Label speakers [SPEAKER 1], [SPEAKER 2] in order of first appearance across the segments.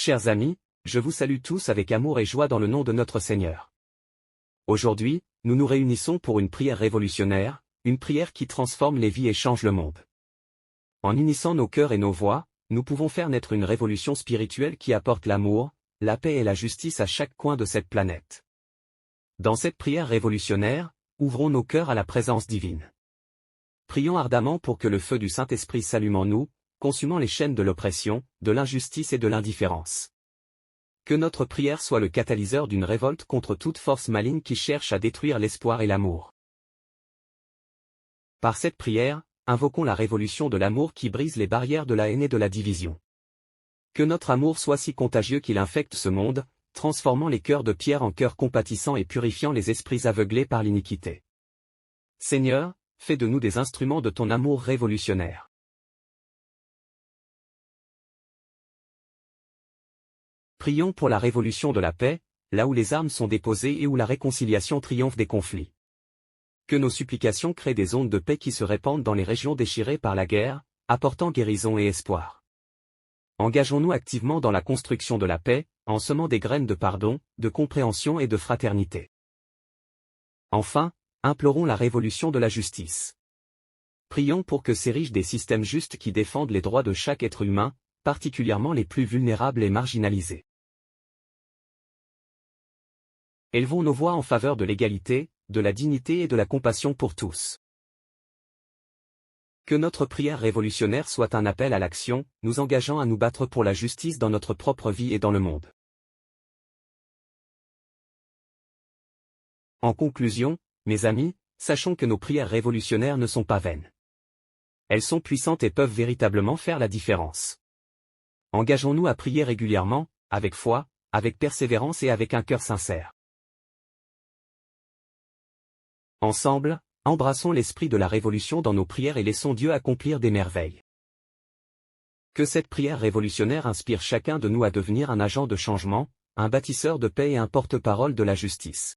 [SPEAKER 1] Chers amis, je vous salue tous avec amour et joie dans le nom de notre Seigneur. Aujourd'hui, nous nous réunissons pour une prière révolutionnaire, une prière qui transforme les vies et change le monde. En unissant nos cœurs et nos voix, nous pouvons faire naître une révolution spirituelle qui apporte l'amour, la paix et la justice à chaque coin de cette planète. Dans cette prière révolutionnaire, ouvrons nos cœurs à la présence divine. Prions ardemment pour que le feu du Saint-Esprit s'allume en nous, consumant les chaînes de l'oppression, de l'injustice et de l'indifférence. Que notre prière soit le catalyseur d'une révolte contre toute force maligne qui cherche à détruire l'espoir et l'amour. Par cette prière, invoquons la révolution de l'amour qui brise les barrières de la haine et de la division. Que notre amour soit si contagieux qu'il infecte ce monde, transformant les cœurs de pierre en cœurs compatissants et purifiant les esprits aveuglés par l'iniquité. Seigneur, fais de nous des instruments de ton amour révolutionnaire. Prions pour la révolution de la paix, là où les armes sont déposées et où la réconciliation triomphe des conflits. Que nos supplications créent des ondes de paix qui se répandent dans les régions déchirées par la guerre, apportant guérison et espoir. Engageons-nous activement dans la construction de la paix, en semant des graines de pardon, de compréhension et de fraternité. Enfin, implorons la révolution de la justice. Prions pour que s'érigent des systèmes justes qui défendent les droits de chaque être humain, particulièrement les plus vulnérables et marginalisés. Élevons nos voix en faveur de l'égalité, de la dignité et de la compassion pour tous. Que notre prière révolutionnaire soit un appel à l'action, nous engageant à nous battre pour la justice dans notre propre vie et dans le monde. En conclusion, mes amis, sachons que nos prières révolutionnaires ne sont pas vaines. Elles sont puissantes et peuvent véritablement faire la différence. Engageons-nous à prier régulièrement, avec foi, avec persévérance et avec un cœur sincère. Ensemble, embrassons l'esprit de la révolution dans nos prières et laissons Dieu accomplir des merveilles. Que cette prière révolutionnaire inspire chacun de nous à devenir un agent de changement, un bâtisseur de paix et un porte-parole de la justice.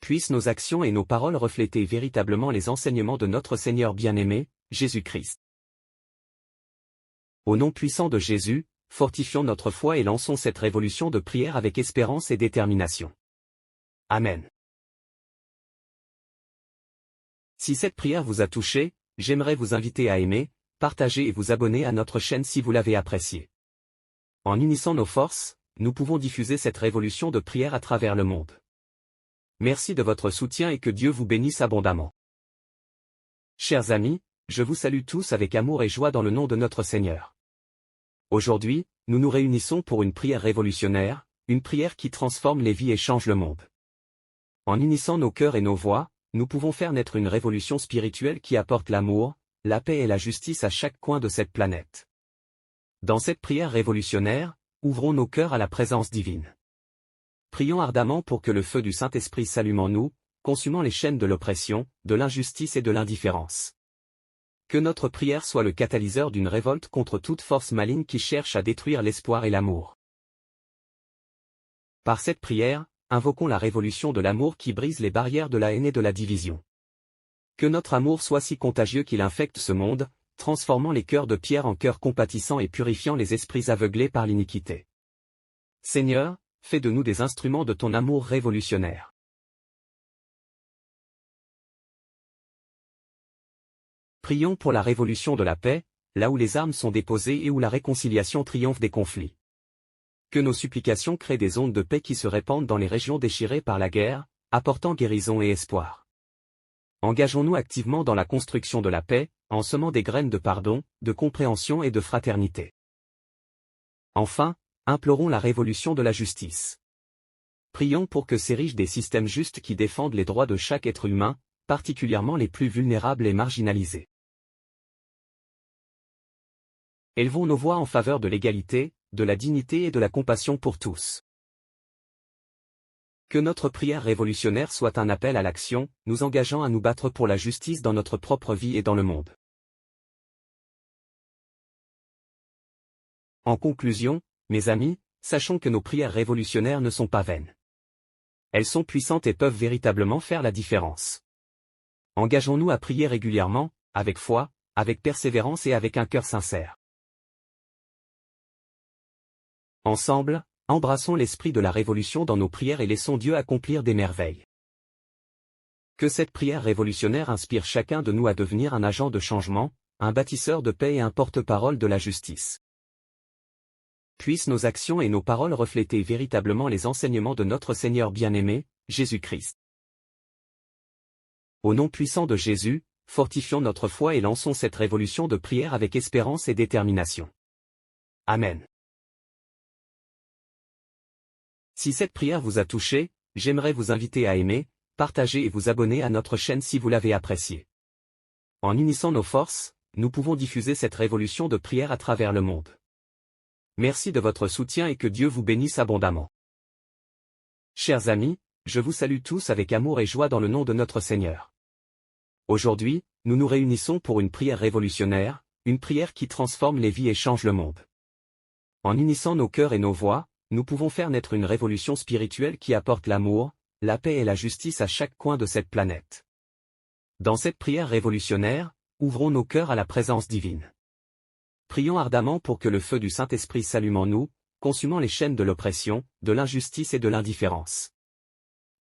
[SPEAKER 1] Puissent nos actions et nos paroles refléter véritablement les enseignements de notre Seigneur bien-aimé, Jésus-Christ. Au nom puissant de Jésus, fortifions notre foi et lançons cette révolution de prière avec espérance et détermination. Amen. Si cette prière vous a touché, j'aimerais vous inviter à aimer, partager et vous abonner à notre chaîne si vous l'avez appréciée. En unissant nos forces, nous pouvons diffuser cette révolution de prière à travers le monde. Merci de votre soutien et que Dieu vous bénisse abondamment. Chers amis, je vous salue tous avec amour et joie dans le nom de notre Seigneur. Aujourd'hui, nous nous réunissons pour une prière révolutionnaire, une prière qui transforme les vies et change le monde. En unissant nos cœurs et nos voix, nous pouvons faire naître une révolution spirituelle qui apporte l'amour, la paix et la justice à chaque coin de cette planète. Dans cette prière révolutionnaire, ouvrons nos cœurs à la présence divine. Prions ardemment pour que le feu du Saint-Esprit s'allume en nous, consumant les chaînes de l'oppression, de l'injustice et de l'indifférence. Que notre prière soit le catalyseur d'une révolte contre toute force maligne qui cherche à détruire l'espoir et l'amour. Par cette prière, invoquons la révolution de l'amour qui brise les barrières de la haine et de la division. Que notre amour soit si contagieux qu'il infecte ce monde, transformant les cœurs de pierre en cœurs compatissants et purifiant les esprits aveuglés par l'iniquité. Seigneur, fais de nous des instruments de ton amour révolutionnaire. Prions pour la révolution de la paix, là où les armes sont déposées et où la réconciliation triomphe des conflits. Que nos supplications créent des ondes de paix qui se répandent dans les régions déchirées par la guerre, apportant guérison et espoir. Engageons-nous activement dans la construction de la paix, en semant des graines de pardon, de compréhension et de fraternité. Enfin, implorons la révolution de la justice. Prions pour que s'érigent des systèmes justes qui défendent les droits de chaque être humain, particulièrement les plus vulnérables et marginalisés. Élevons nos voix en faveur de l'égalité, de la dignité et de la compassion pour tous. Que notre prière révolutionnaire soit un appel à l'action, nous engageant à nous battre pour la justice dans notre propre vie et dans le monde. En conclusion, mes amis, sachons que nos prières révolutionnaires ne sont pas vaines. Elles sont puissantes et peuvent véritablement faire la différence. Engageons-nous à prier régulièrement, avec foi, avec persévérance et avec un cœur sincère. Ensemble, embrassons l'esprit de la révolution dans nos prières et laissons Dieu accomplir des merveilles. Que cette prière révolutionnaire inspire chacun de nous à devenir un agent de changement, un bâtisseur de paix et un porte-parole de la justice. Puissent nos actions et nos paroles refléter véritablement les enseignements de notre Seigneur bien-aimé, Jésus-Christ. Au nom puissant de Jésus, fortifions notre foi et lançons cette révolution de prière avec espérance et détermination. Amen. Si cette prière vous a touché, j'aimerais vous inviter à aimer, partager et vous abonner à notre chaîne si vous l'avez appréciée. En unissant nos forces, nous pouvons diffuser cette révolution de prière à travers le monde. Merci de votre soutien et que Dieu vous bénisse abondamment. Chers amis, je vous salue tous avec amour et joie dans le nom de notre Seigneur. Aujourd'hui, nous nous réunissons pour une prière révolutionnaire, une prière qui transforme les vies et change le monde. En unissant nos cœurs et nos voix, nous pouvons faire naître une révolution spirituelle qui apporte l'amour, la paix et la justice à chaque coin de cette planète. Dans cette prière révolutionnaire, ouvrons nos cœurs à la présence divine. Prions ardemment pour que le feu du Saint-Esprit s'allume en nous, consumant les chaînes de l'oppression, de l'injustice et de l'indifférence.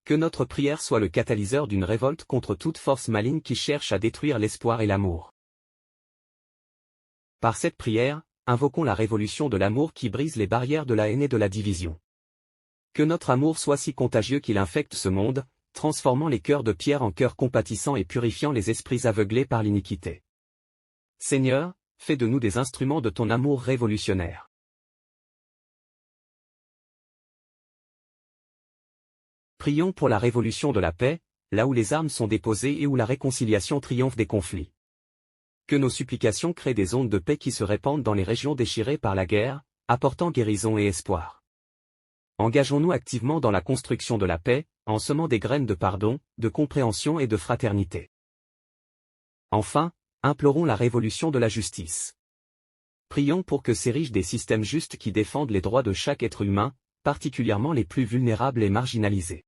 [SPEAKER 1] Que notre prière soit le catalyseur d'une révolte contre toute force maligne qui cherche à détruire l'espoir et l'amour. Par cette prière, invoquons la révolution de l'amour qui brise les barrières de la haine et de la division. Que notre amour soit si contagieux qu'il infecte ce monde, transformant les cœurs de pierre en cœurs compatissants et purifiant les esprits aveuglés par l'iniquité. Seigneur, fais de nous des instruments de ton amour révolutionnaire. Prions pour la révolution de la paix, là où les armes sont déposées et où la réconciliation triomphe des conflits. Que nos supplications créent des ondes de paix qui se répandent dans les régions déchirées par la guerre, apportant guérison et espoir. Engageons-nous activement dans la construction de la paix, en semant des graines de pardon, de compréhension et de fraternité. Enfin, implorons la révolution de la justice. Prions pour que s'érigent des systèmes justes qui défendent les droits de chaque être humain, particulièrement les plus vulnérables et marginalisés.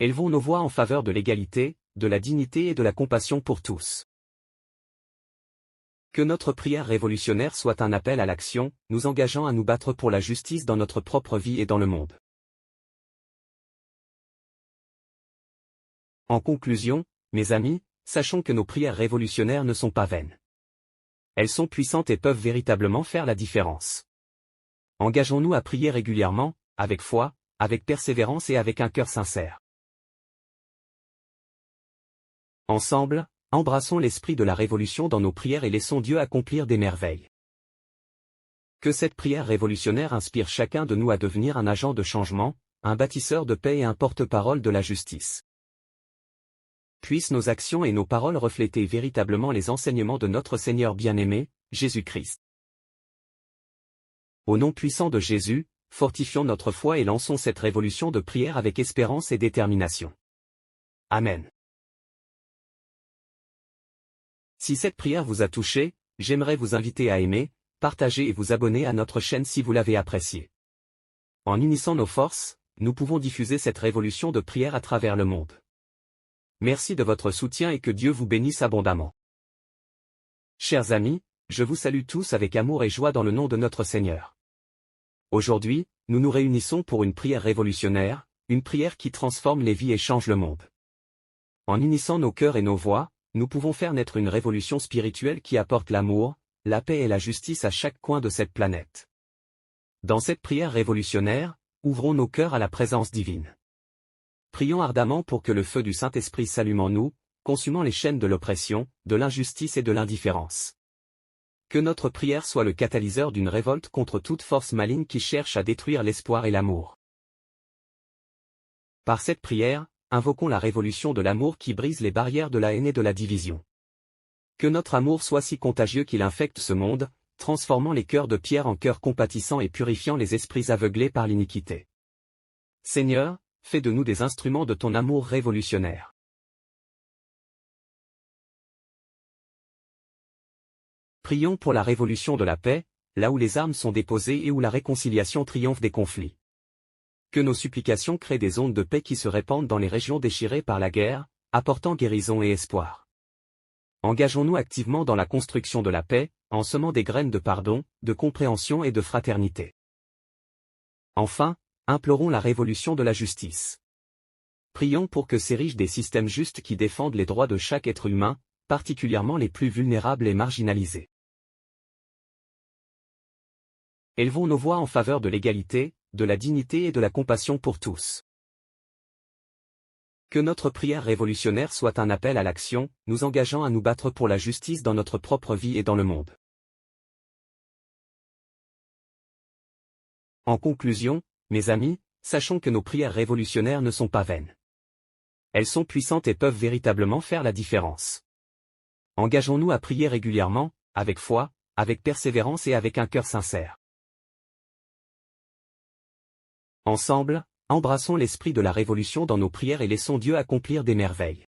[SPEAKER 1] Élevons nos voix en faveur de l'égalité, de la dignité et de la compassion pour tous. Que notre prière révolutionnaire soit un appel à l'action, nous engageant à nous battre pour la justice dans notre propre vie et dans le monde. En conclusion, mes amis, sachons que nos prières révolutionnaires ne sont pas vaines. Elles sont puissantes et peuvent véritablement faire la différence. Engageons-nous à prier régulièrement, avec foi, avec persévérance et avec un cœur sincère. Ensemble, embrassons l'esprit de la révolution dans nos prières et laissons Dieu accomplir des merveilles. Que cette prière révolutionnaire inspire chacun de nous à devenir un agent de changement, un bâtisseur de paix et un porte-parole de la justice. Puissent nos actions et nos paroles refléter véritablement les enseignements de notre Seigneur bien-aimé, Jésus-Christ. Au nom puissant de Jésus, fortifions notre foi et lançons cette révolution de prière avec espérance et détermination. Amen. Si cette prière vous a touché, j'aimerais vous inviter à aimer, partager et vous abonner à notre chaîne si vous l'avez appréciée. En unissant nos forces, nous pouvons diffuser cette révolution de prière à travers le monde. Merci de votre soutien et que Dieu vous bénisse abondamment. Chers amis, je vous salue tous avec amour et joie dans le nom de notre Seigneur. Aujourd'hui, nous nous réunissons pour une prière révolutionnaire, une prière qui transforme les vies et change le monde. En unissant nos cœurs et nos voix, nous pouvons faire naître une révolution spirituelle qui apporte l'amour, la paix et la justice à chaque coin de cette planète. Dans cette prière révolutionnaire, ouvrons nos cœurs à la présence divine. Prions ardemment pour que le feu du Saint-Esprit s'allume en nous, consumant les chaînes de l'oppression, de l'injustice et de l'indifférence. Que notre prière soit le catalyseur d'une révolte contre toute force maligne qui cherche à détruire l'espoir et l'amour. Par cette prière, invoquons la révolution de l'amour qui brise les barrières de la haine et de la division. Que notre amour soit si contagieux qu'il infecte ce monde, transformant les cœurs de pierre en cœurs compatissants et purifiant les esprits aveuglés par l'iniquité. Seigneur, fais de nous des instruments de ton amour révolutionnaire. Prions pour la révolution de la paix, là où les armes sont déposées et où la réconciliation triomphe des conflits. Que nos supplications créent des ondes de paix qui se répandent dans les régions déchirées par la guerre, apportant guérison et espoir. Engageons-nous activement dans la construction de la paix, en semant des graines de pardon, de compréhension et de fraternité. Enfin, implorons la révolution de la justice. Prions pour que s'érigent des systèmes justes qui défendent les droits de chaque être humain, particulièrement les plus vulnérables et marginalisés. Élevons nos voix en faveur de l'égalité, de la dignité et de la compassion pour tous. Que notre prière révolutionnaire soit un appel à l'action, nous engageant à nous battre pour la justice dans notre propre vie et dans le monde. En conclusion, mes amis, sachons que nos prières révolutionnaires ne sont pas vaines. Elles sont puissantes et peuvent véritablement faire la différence. Engageons-nous à prier régulièrement, avec foi, avec persévérance et avec un cœur sincère. Ensemble, embrassons l'esprit de la révolution dans nos prières et laissons Dieu accomplir des merveilles.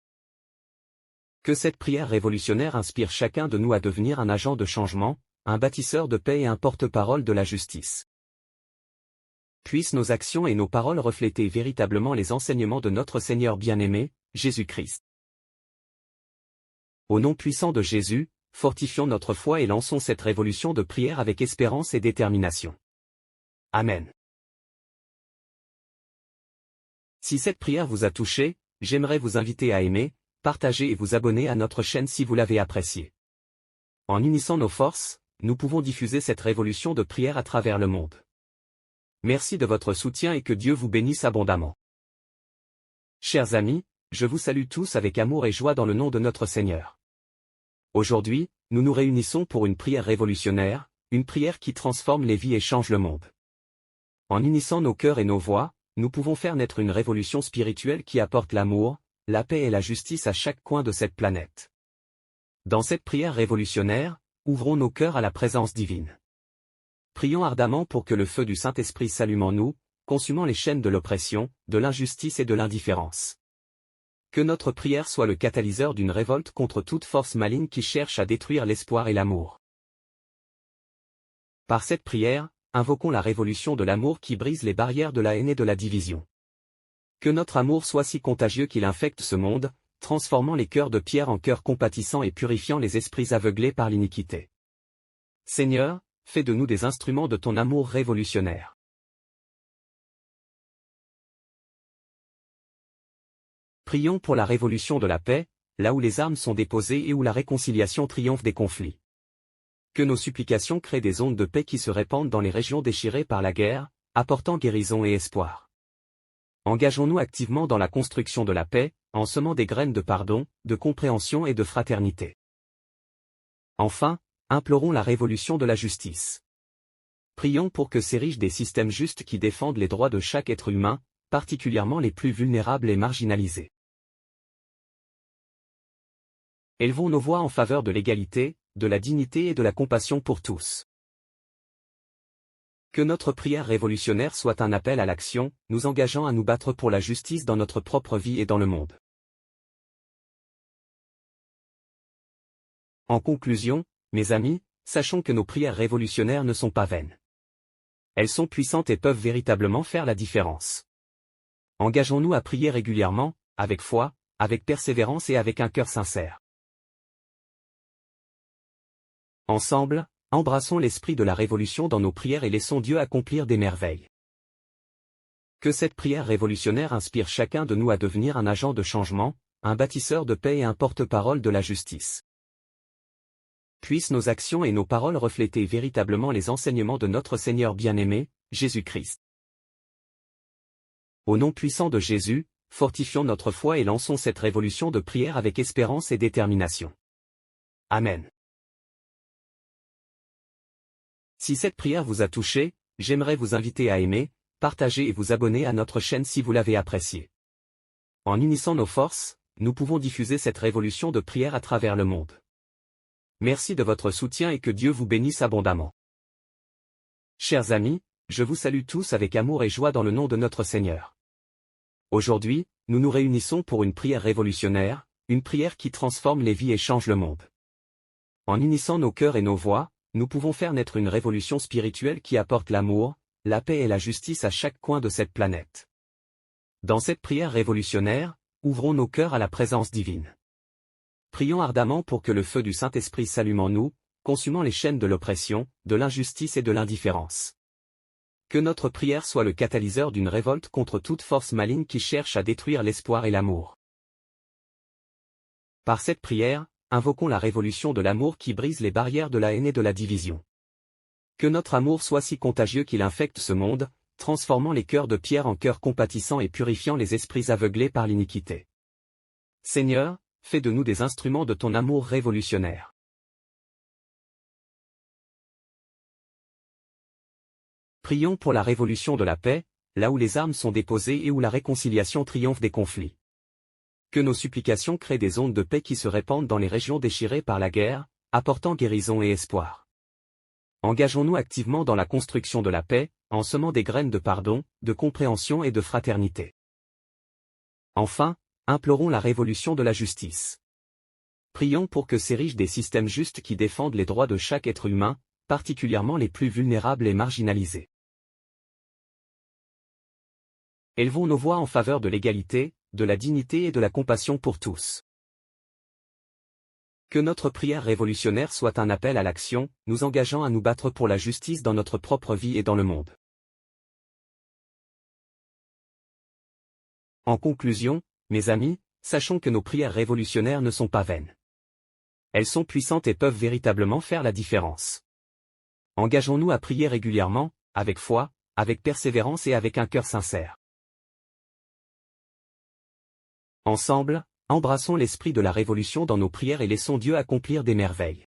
[SPEAKER 1] Que cette prière révolutionnaire inspire chacun de nous à devenir un agent de changement, un bâtisseur de paix et un porte-parole de la justice. Puissent nos actions et nos paroles refléter véritablement les enseignements de notre Seigneur bien-aimé, Jésus-Christ. Au nom puissant de Jésus, fortifions notre foi et lançons cette révolution de prière avec espérance et détermination. Amen. Si cette prière vous a touché, j'aimerais vous inviter à aimer, partager et vous abonner à notre chaîne si vous l'avez appréciée. En unissant nos forces, nous pouvons diffuser cette révolution de prière à travers le monde. Merci de votre soutien et que Dieu vous bénisse abondamment. Chers amis, je vous salue tous avec amour et joie dans le nom de notre Seigneur. Aujourd'hui, nous nous réunissons pour une prière révolutionnaire, une prière qui transforme les vies et change le monde. En unissant nos cœurs et nos voix, nous pouvons faire naître une révolution spirituelle qui apporte l'amour, la paix et la justice à chaque coin de cette planète. Dans cette prière révolutionnaire, ouvrons nos cœurs à la présence divine. Prions ardemment pour que le feu du Saint-Esprit s'allume en nous, consumant les chaînes de l'oppression, de l'injustice et de l'indifférence. Que notre prière soit le catalyseur d'une révolte contre toute force maligne qui cherche à détruire l'espoir et l'amour. Par cette prière, invoquons la révolution de l'amour qui brise les barrières de la haine et de la division. Que notre amour soit si contagieux qu'il infecte ce monde, transformant les cœurs de pierre en cœurs compatissants et purifiant les esprits aveuglés par l'iniquité. Seigneur, fais de nous des instruments de ton amour révolutionnaire. Prions pour la révolution de la paix, là où les armes sont déposées et où la réconciliation triomphe des conflits. Que nos supplications créent des ondes de paix qui se répandent dans les régions déchirées par la guerre, apportant guérison et espoir. Engageons-nous activement dans la construction de la paix, en semant des graines de pardon, de compréhension et de fraternité. Enfin, implorons la révolution de la justice. Prions pour que s'érigent des systèmes justes qui défendent les droits de chaque être humain, particulièrement les plus vulnérables et marginalisés. Élevons nos voix en faveur de l'égalité, de la dignité et de la compassion pour tous. Que notre prière révolutionnaire soit un appel à l'action, nous engageant à nous battre pour la justice dans notre propre vie et dans le monde. En conclusion, mes amis, sachons que nos prières révolutionnaires ne sont pas vaines. Elles sont puissantes et peuvent véritablement faire la différence. Engageons-nous à prier régulièrement, avec foi, avec persévérance et avec un cœur sincère. Ensemble, embrassons l'esprit de la révolution dans nos prières et laissons Dieu accomplir des merveilles. Que cette prière révolutionnaire inspire chacun de nous à devenir un agent de changement, un bâtisseur de paix et un porte-parole de la justice. Puissent nos actions et nos paroles refléter véritablement les enseignements de notre Seigneur bien-aimé, Jésus-Christ. Au nom puissant de Jésus, fortifions notre foi et lançons cette révolution de prière avec espérance et détermination. Amen. Si cette prière vous a touché, j'aimerais vous inviter à aimer, partager et vous abonner à notre chaîne si vous l'avez appréciée. En unissant nos forces, nous pouvons diffuser cette révolution de prière à travers le monde. Merci de votre soutien et que Dieu vous bénisse abondamment. Chers amis, je vous salue tous avec amour et joie dans le nom de notre Seigneur. Aujourd'hui, nous nous réunissons pour une prière révolutionnaire, une prière qui transforme les vies et change le monde. En unissant nos cœurs et nos voix, nous pouvons faire naître une révolution spirituelle qui apporte l'amour, la paix et la justice à chaque coin de cette planète. Dans cette prière révolutionnaire, ouvrons nos cœurs à la présence divine. Prions ardemment pour que le feu du Saint-Esprit s'allume en nous, consumant les chaînes de l'oppression, de l'injustice et de l'indifférence. Que notre prière soit le catalyseur d'une révolte contre toute force maligne qui cherche à détruire l'espoir et l'amour. Par cette prière, invoquons la révolution de l'amour qui brise les barrières de la haine et de la division. Que notre amour soit si contagieux qu'il infecte ce monde, transformant les cœurs de pierre en cœurs compatissants et purifiant les esprits aveuglés par l'iniquité. Seigneur, fais de nous des instruments de ton amour révolutionnaire. Prions pour la révolution de la paix, là où les armes sont déposées et où la réconciliation triomphe des conflits. Que nos supplications créent des ondes de paix qui se répandent dans les régions déchirées par la guerre, apportant guérison et espoir. Engageons-nous activement dans la construction de la paix, en semant des graines de pardon, de compréhension et de fraternité. Enfin, implorons la révolution de la justice. Prions pour que s'érigent des systèmes justes qui défendent les droits de chaque être humain, particulièrement les plus vulnérables et marginalisés. Élevons nos voix en faveur de l'égalité, de la dignité et de la compassion pour tous. Que notre prière révolutionnaire soit un appel à l'action, nous engageant à nous battre pour la justice dans notre propre vie et dans le monde. En conclusion, mes amis, sachons que nos prières révolutionnaires ne sont pas vaines. Elles sont puissantes et peuvent véritablement faire la différence. Engageons-nous à prier régulièrement, avec foi, avec persévérance et avec un cœur sincère. Ensemble, embrassons l'esprit de la révolution dans nos prières et laissons Dieu accomplir des merveilles.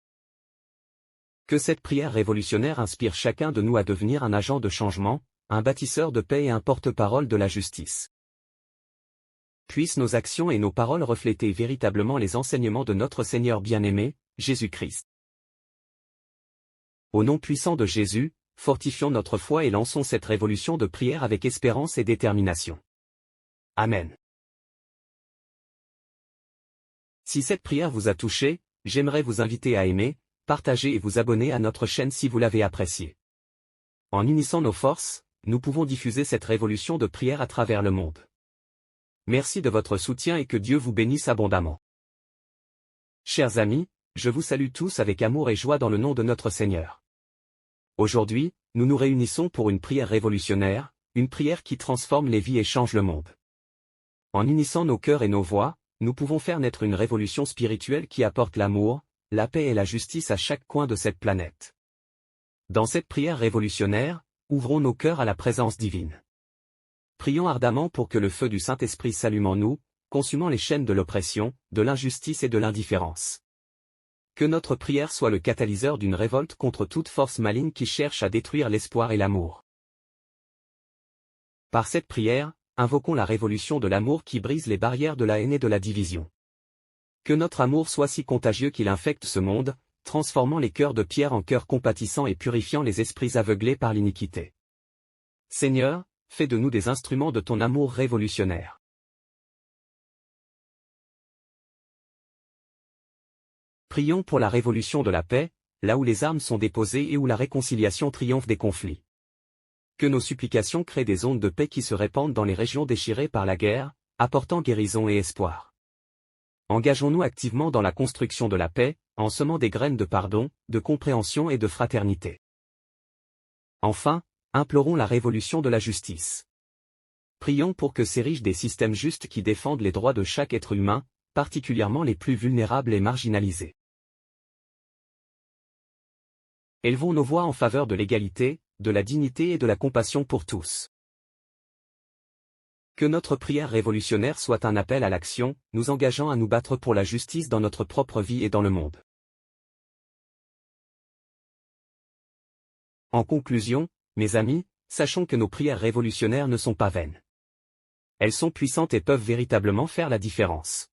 [SPEAKER 1] Que cette prière révolutionnaire inspire chacun de nous à devenir un agent de changement, un bâtisseur de paix et un porte-parole de la justice. Puissent nos actions et nos paroles refléter véritablement les enseignements de notre Seigneur bien-aimé, Jésus-Christ. Au nom puissant de Jésus, fortifions notre foi et lançons cette révolution de prière avec espérance et détermination. Amen. Si cette prière vous a touché, j'aimerais vous inviter à aimer, partager et vous abonner à notre chaîne si vous l'avez appréciée. En unissant nos forces, nous pouvons diffuser cette révolution de prière à travers le monde. Merci de votre soutien et que Dieu vous bénisse abondamment. Chers amis, je vous salue tous avec amour et joie dans le nom de notre Seigneur. Aujourd'hui, nous nous réunissons pour une prière révolutionnaire, une prière qui transforme les vies et change le monde. En unissant nos cœurs et nos voix, nous pouvons faire naître une révolution spirituelle qui apporte l'amour, la paix et la justice à chaque coin de cette planète. Dans cette prière révolutionnaire, ouvrons nos cœurs à la présence divine. Prions ardemment pour que le feu du Saint-Esprit s'allume en nous, consumant les chaînes de l'oppression, de l'injustice et de l'indifférence. Que notre prière soit le catalyseur d'une révolte contre toute force maligne qui cherche à détruire l'espoir et l'amour. Par cette prière, invoquons la révolution de l'amour qui brise les barrières de la haine et de la division. Que notre amour soit si contagieux qu'il infecte ce monde, transformant les cœurs de pierre en cœurs compatissants et purifiant les esprits aveuglés par l'iniquité. Seigneur, fais de nous des instruments de ton amour révolutionnaire. Prions pour la révolution de la paix, là où les armes sont déposées et où la réconciliation triomphe des conflits. Que nos supplications créent des ondes de paix qui se répandent dans les régions déchirées par la guerre, apportant guérison et espoir. Engageons-nous activement dans la construction de la paix, en semant des graines de pardon, de compréhension et de fraternité. Enfin, implorons la révolution de la justice. Prions pour que s'érigent des systèmes justes qui défendent les droits de chaque être humain, particulièrement les plus vulnérables et marginalisés. Élevons nos voix en faveur de l'égalité, de la dignité et de la compassion pour tous. Que notre prière révolutionnaire soit un appel à l'action, nous engageant à nous battre pour la justice dans notre propre vie et dans le monde. En conclusion, mes amis, sachons que nos prières révolutionnaires ne sont pas vaines. Elles sont puissantes et peuvent véritablement faire la différence.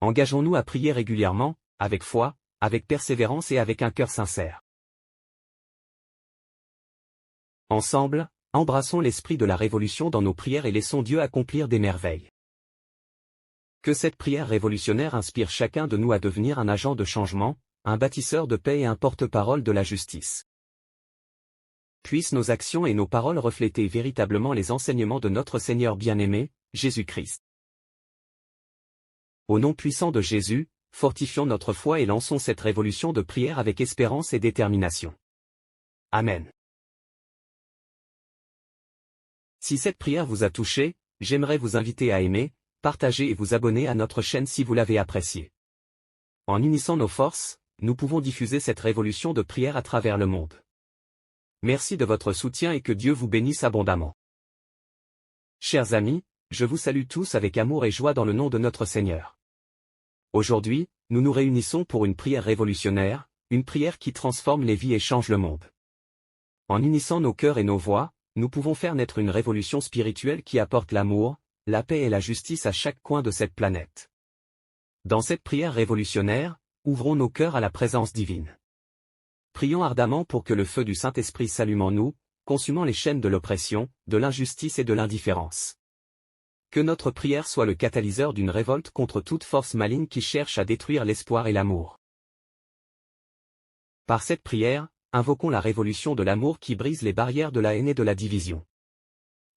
[SPEAKER 1] Engageons-nous à prier régulièrement, avec foi, avec persévérance et avec un cœur sincère. Ensemble, embrassons l'esprit de la révolution dans nos prières et laissons Dieu accomplir des merveilles. Que cette prière révolutionnaire inspire chacun de nous à devenir un agent de changement, un bâtisseur de paix et un porte-parole de la justice. Puissent nos actions et nos paroles refléter véritablement les enseignements de notre Seigneur bien-aimé, Jésus-Christ. Au nom puissant de Jésus, fortifions notre foi et lançons cette révolution de prière avec espérance et détermination. Amen. Si cette prière vous a touché, j'aimerais vous inviter à aimer, partager et vous abonner à notre chaîne si vous l'avez appréciée. En unissant nos forces, nous pouvons diffuser cette révolution de prière à travers le monde. Merci de votre soutien et que Dieu vous bénisse abondamment. Chers amis, je vous salue tous avec amour et joie dans le nom de notre Seigneur. Aujourd'hui, nous nous réunissons pour une prière révolutionnaire, une prière qui transforme les vies et change le monde. En unissant nos cœurs et nos voix, nous pouvons faire naître une révolution spirituelle qui apporte l'amour, la paix et la justice à chaque coin de cette planète. Dans cette prière révolutionnaire, ouvrons nos cœurs à la présence divine. Prions ardemment pour que le feu du Saint-Esprit s'allume en nous, consumant les chaînes de l'oppression, de l'injustice et de l'indifférence. Que notre prière soit le catalyseur d'une révolte contre toute force maligne qui cherche à détruire l'espoir et l'amour. Par cette prière, invoquons la révolution de l'amour qui brise les barrières de la haine et de la division.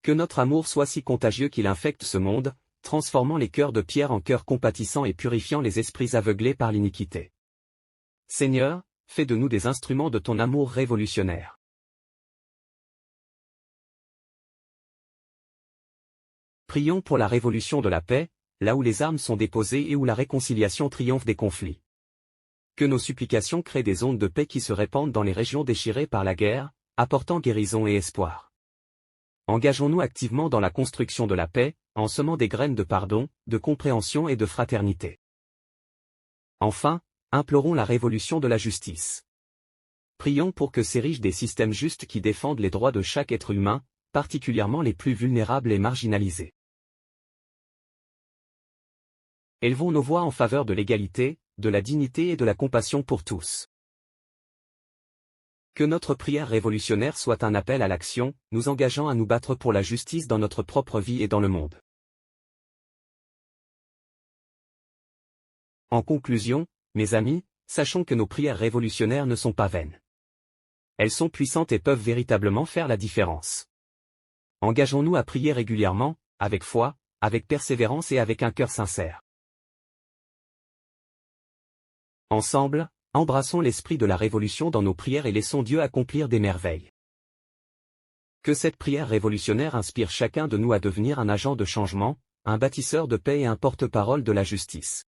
[SPEAKER 1] Que notre amour soit si contagieux qu'il infecte ce monde, transformant les cœurs de pierre en cœurs compatissants et purifiant les esprits aveuglés par l'iniquité. Seigneur, fais de nous des instruments de ton amour révolutionnaire. Prions pour la révolution de la paix, là où les armes sont déposées et où la réconciliation triomphe des conflits. Que nos supplications créent des ondes de paix qui se répandent dans les régions déchirées par la guerre, apportant guérison et espoir. Engageons-nous activement dans la construction de la paix, en semant des graines de pardon, de compréhension et de fraternité. Enfin, implorons la révolution de la justice. Prions pour que s'érigent des systèmes justes qui défendent les droits de chaque être humain, particulièrement les plus vulnérables et marginalisés. Élevons nos voix en faveur de l'égalité, de la dignité et de la compassion pour tous. Que notre prière révolutionnaire soit un appel à l'action, nous engageant à nous battre pour la justice dans notre propre vie et dans le monde. En conclusion, mes amis, sachons que nos prières révolutionnaires ne sont pas vaines. Elles sont puissantes et peuvent véritablement faire la différence. Engageons-nous à prier régulièrement, avec foi, avec persévérance et avec un cœur sincère. Ensemble, embrassons l'esprit de la révolution dans nos prières et laissons Dieu accomplir des merveilles. Que cette prière révolutionnaire inspire chacun de nous à devenir un agent de changement, un bâtisseur de paix et un porte-parole de la justice.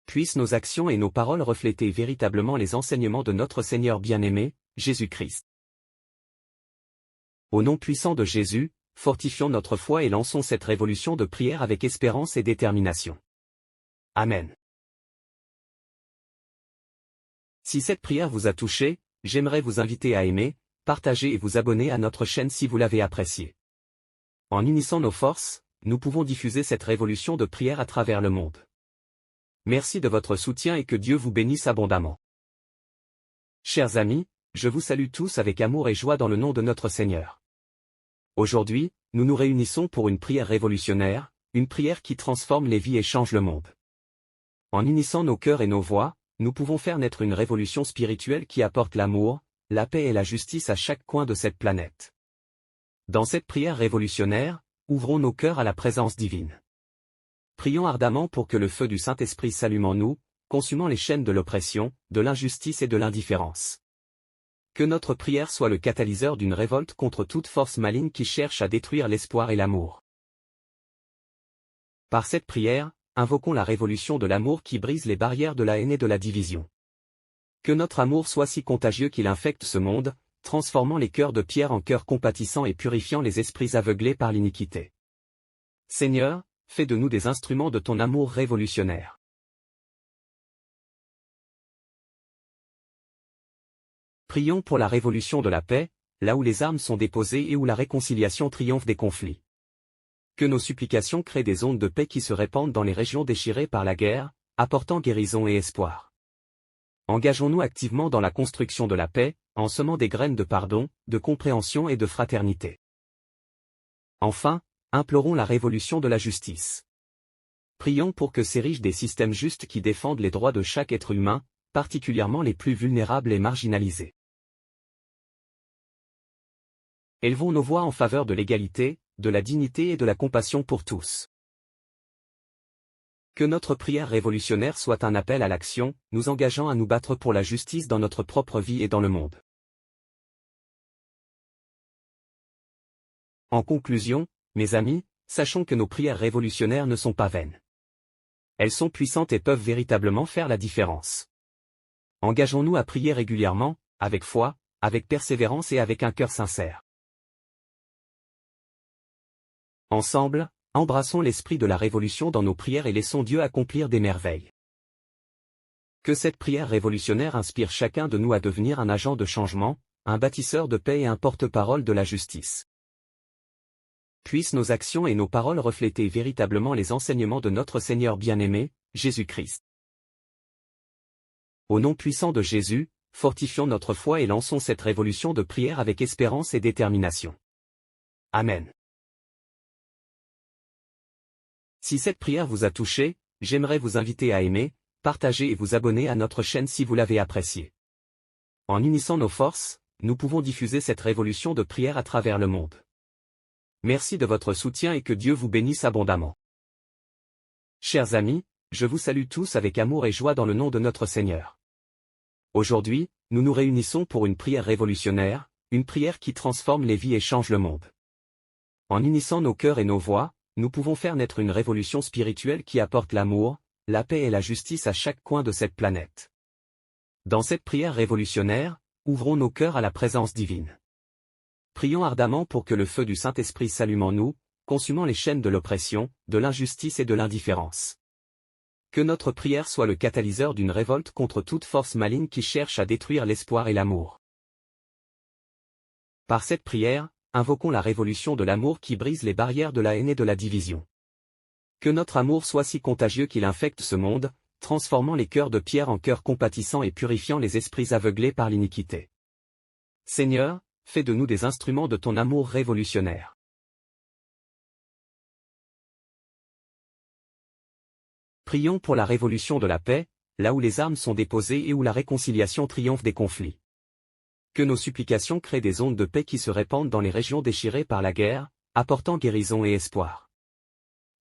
[SPEAKER 1] Puissent nos actions et nos paroles refléter véritablement les enseignements de notre Seigneur bien-aimé, Jésus-Christ. Au nom puissant de Jésus, fortifions notre foi et lançons cette révolution de prière avec espérance et détermination. Amen. Si cette prière vous a touché, j'aimerais vous inviter à aimer, partager et vous abonner à notre chaîne si vous l'avez appréciée. En unissant nos forces, nous pouvons diffuser cette révolution de prière à travers le monde. Merci de votre soutien et que Dieu vous bénisse abondamment. Chers amis, je vous salue tous avec amour et joie dans le nom de notre Seigneur. Aujourd'hui, nous nous réunissons pour une prière révolutionnaire, une prière qui transforme les vies et change le monde. En unissant nos cœurs et nos voix, nous pouvons faire naître une révolution spirituelle qui apporte l'amour, la paix et la justice à chaque coin de cette planète. Dans cette prière révolutionnaire, ouvrons nos cœurs à la présence divine. Prions ardemment pour que le feu du Saint-Esprit s'allume en nous, consumant les chaînes de l'oppression, de l'injustice et de l'indifférence. Que notre prière soit le catalyseur d'une révolte contre toute force maligne qui cherche à détruire l'espoir et l'amour. Par cette prière, invoquons la révolution de l'amour qui brise les barrières de la haine et de la division. Que notre amour soit si contagieux qu'il infecte ce monde, transformant les cœurs de pierre en cœurs compatissants et purifiant les esprits aveuglés par l'iniquité. Seigneur, fais de nous des instruments de ton amour révolutionnaire. Prions pour la révolution de la paix, là où les armes sont déposées et où la réconciliation triomphe des conflits. Que nos supplications créent des ondes de paix qui se répandent dans les régions déchirées par la guerre, apportant guérison et espoir. Engageons-nous activement dans la construction de la paix, en semant des graines de pardon, de compréhension et de fraternité. Enfin, implorons la révolution de la justice. Prions pour que s'érigent des systèmes justes qui défendent les droits de chaque être humain, particulièrement les plus vulnérables et marginalisés. Élevons nos voix en faveur de l'égalité, de la dignité et de la compassion pour tous. Que notre prière révolutionnaire soit un appel à l'action, nous engageant à nous battre pour la justice dans notre propre vie et dans le monde. En conclusion, mes amis, sachons que nos prières révolutionnaires ne sont pas vaines. Elles sont puissantes et peuvent véritablement faire la différence. Engageons-nous à prier régulièrement, avec foi, avec persévérance et avec un cœur sincère. Ensemble, embrassons l'esprit de la révolution dans nos prières et laissons Dieu accomplir des merveilles. Que cette prière révolutionnaire inspire chacun de nous à devenir un agent de changement, un bâtisseur de paix et un porte-parole de la justice. Puissent nos actions et nos paroles refléter véritablement les enseignements de notre Seigneur bien-aimé, Jésus-Christ. Au nom puissant de Jésus, fortifions notre foi et lançons cette révolution de prière avec espérance et détermination. Amen. Si cette prière vous a touché, j'aimerais vous inviter à aimer, partager et vous abonner à notre chaîne si vous l'avez appréciée. En unissant nos forces, nous pouvons diffuser cette révolution de prière à travers le monde. Merci de votre soutien et que Dieu vous bénisse abondamment. Chers amis, je vous salue tous avec amour et joie dans le nom de notre Seigneur. Aujourd'hui, nous nous réunissons pour une prière révolutionnaire, une prière qui transforme les vies et change le monde. En unissant nos cœurs et nos voix, nous pouvons faire naître une révolution spirituelle qui apporte l'amour, la paix et la justice à chaque coin de cette planète. Dans cette prière révolutionnaire, ouvrons nos cœurs à la présence divine. Prions ardemment pour que le feu du Saint-Esprit s'allume en nous, consumant les chaînes de l'oppression, de l'injustice et de l'indifférence. Que notre prière soit le catalyseur d'une révolte contre toute force maligne qui cherche à détruire l'espoir et l'amour. Par cette prière, invoquons la révolution de l'amour qui brise les barrières de la haine et de la division. Que notre amour soit si contagieux qu'il infecte ce monde, transformant les cœurs de pierre en cœurs compatissants et purifiant les esprits aveuglés par l'iniquité. Seigneur, fais de nous des instruments de ton amour révolutionnaire. Prions pour la révolution de la paix, là où les armes sont déposées et où la réconciliation triomphe des conflits. Que nos supplications créent des ondes de paix qui se répandent dans les régions déchirées par la guerre, apportant guérison et espoir.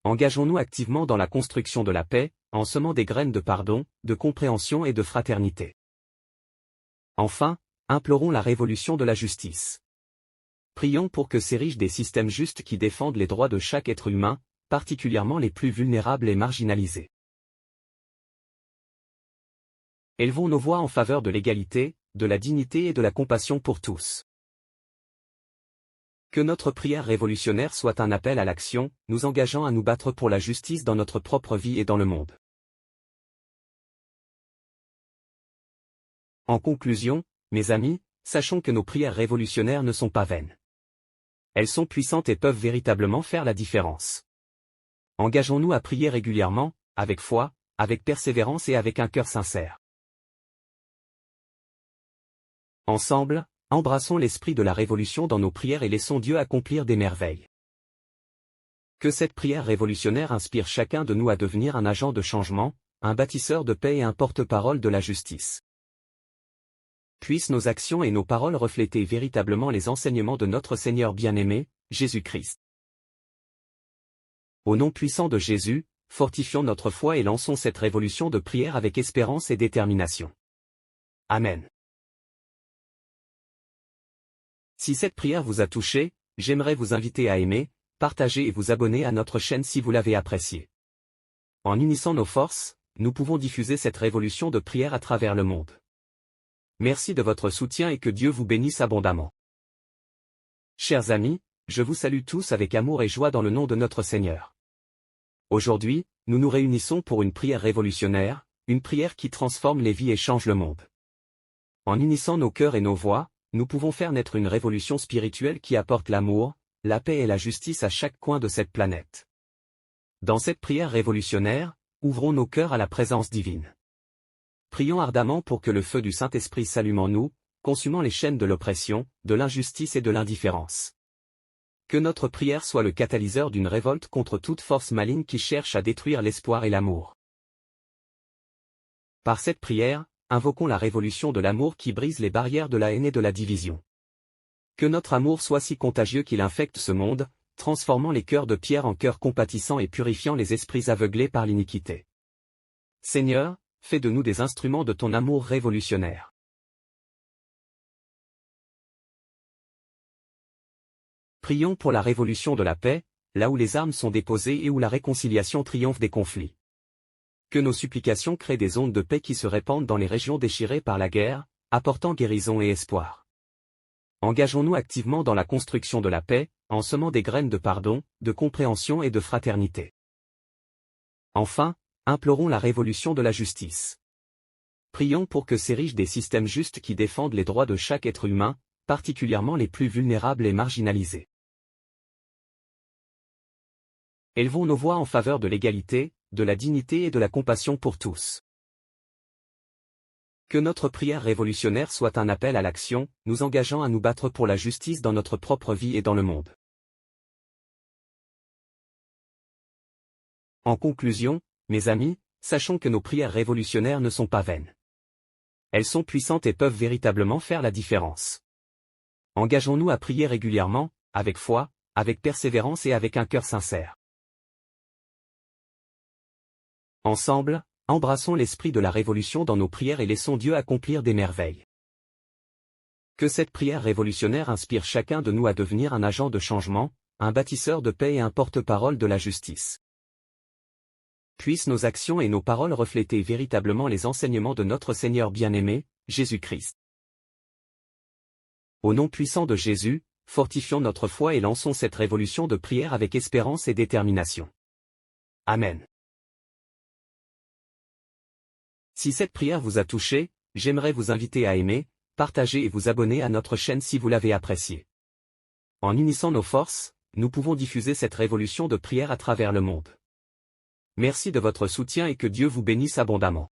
[SPEAKER 1] Engageons-nous activement dans la construction de la paix, en semant des graines de pardon, de compréhension et de fraternité. Enfin, implorons la révolution de la justice. Prions pour que s'érigent des systèmes justes qui défendent les droits de chaque être humain, particulièrement les plus vulnérables et marginalisés. Élevons nos voix en faveur de l'égalité, de la dignité et de la compassion pour tous. Que notre prière révolutionnaire soit un appel à l'action, nous engageant à nous battre pour la justice dans notre propre vie et dans le monde. En conclusion, mes amis, sachons que nos prières révolutionnaires ne sont pas vaines. Elles sont puissantes et peuvent véritablement faire la différence. Engageons-nous à prier régulièrement, avec foi, avec persévérance et avec un cœur sincère. Ensemble, embrassons l'esprit de la révolution dans nos prières et laissons Dieu accomplir des merveilles. Que cette prière révolutionnaire inspire chacun de nous à devenir un agent de changement, un bâtisseur de paix et un porte-parole de la justice. Puissent nos actions et nos paroles refléter véritablement les enseignements de notre Seigneur bien-aimé, Jésus-Christ. Au nom puissant de Jésus, fortifions notre foi et lançons cette révolution de prière avec espérance et détermination. Amen. Si cette prière vous a touché, j'aimerais vous inviter à aimer, partager et vous abonner à notre chaîne si vous l'avez appréciée. En unissant nos forces, nous pouvons diffuser cette révolution de prière à travers le monde. Merci de votre soutien et que Dieu vous bénisse abondamment. Chers amis, je vous salue tous avec amour et joie dans le nom de notre Seigneur. Aujourd'hui, nous nous réunissons pour une prière révolutionnaire, une prière qui transforme les vies et change le monde. En unissant nos cœurs et nos voix, nous pouvons faire naître une révolution spirituelle qui apporte l'amour, la paix et la justice à chaque coin de cette planète. Dans cette prière révolutionnaire, ouvrons nos cœurs à la présence divine. Prions ardemment pour que le feu du Saint-Esprit s'allume en nous, consumant les chaînes de l'oppression, de l'injustice et de l'indifférence. Que notre prière soit le catalyseur d'une révolte contre toute force maligne qui cherche à détruire l'espoir et l'amour. Par cette prière, invoquons la révolution de l'amour qui brise les barrières de la haine et de la division. Que notre amour soit si contagieux qu'il infecte ce monde, transformant les cœurs de pierre en cœurs compatissants et purifiant les esprits aveuglés par l'iniquité. Seigneur, fais de nous des instruments de ton amour révolutionnaire. Prions pour la révolution de la paix, là où les armes sont déposées et où la réconciliation triomphe des conflits. Que nos supplications créent des ondes de paix qui se répandent dans les régions déchirées par la guerre, apportant guérison et espoir. Engageons-nous activement dans la construction de la paix, en semant des graines de pardon, de compréhension et de fraternité. Enfin, implorons la révolution de la justice. Prions pour que s'érigent des systèmes justes qui défendent les droits de chaque être humain, particulièrement les plus vulnérables et marginalisés. Élevons nos voix en faveur de l'égalité, de la dignité et de la compassion pour tous. Que notre prière révolutionnaire soit un appel à l'action, nous engageant à nous battre pour la justice dans notre propre vie et dans le monde. En conclusion, mes amis, sachons que nos prières révolutionnaires ne sont pas vaines. Elles sont puissantes et peuvent véritablement faire la différence. Engageons-nous à prier régulièrement, avec foi, avec persévérance et avec un cœur sincère. Ensemble, embrassons l'esprit de la révolution dans nos prières et laissons Dieu accomplir des merveilles. Que cette prière révolutionnaire inspire chacun de nous à devenir un agent de changement, un bâtisseur de paix et un porte-parole de la justice. Puissent nos actions et nos paroles refléter véritablement les enseignements de notre Seigneur bien-aimé, Jésus-Christ. Au nom puissant de Jésus, fortifions notre foi et lançons cette révolution de prière avec espérance et détermination. Amen. Si cette prière vous a touché, j'aimerais vous inviter à aimer, partager et vous abonner à notre chaîne si vous l'avez appréciée. En unissant nos forces, nous pouvons diffuser cette révolution de prière à travers le monde. Merci de votre soutien et que Dieu vous bénisse abondamment.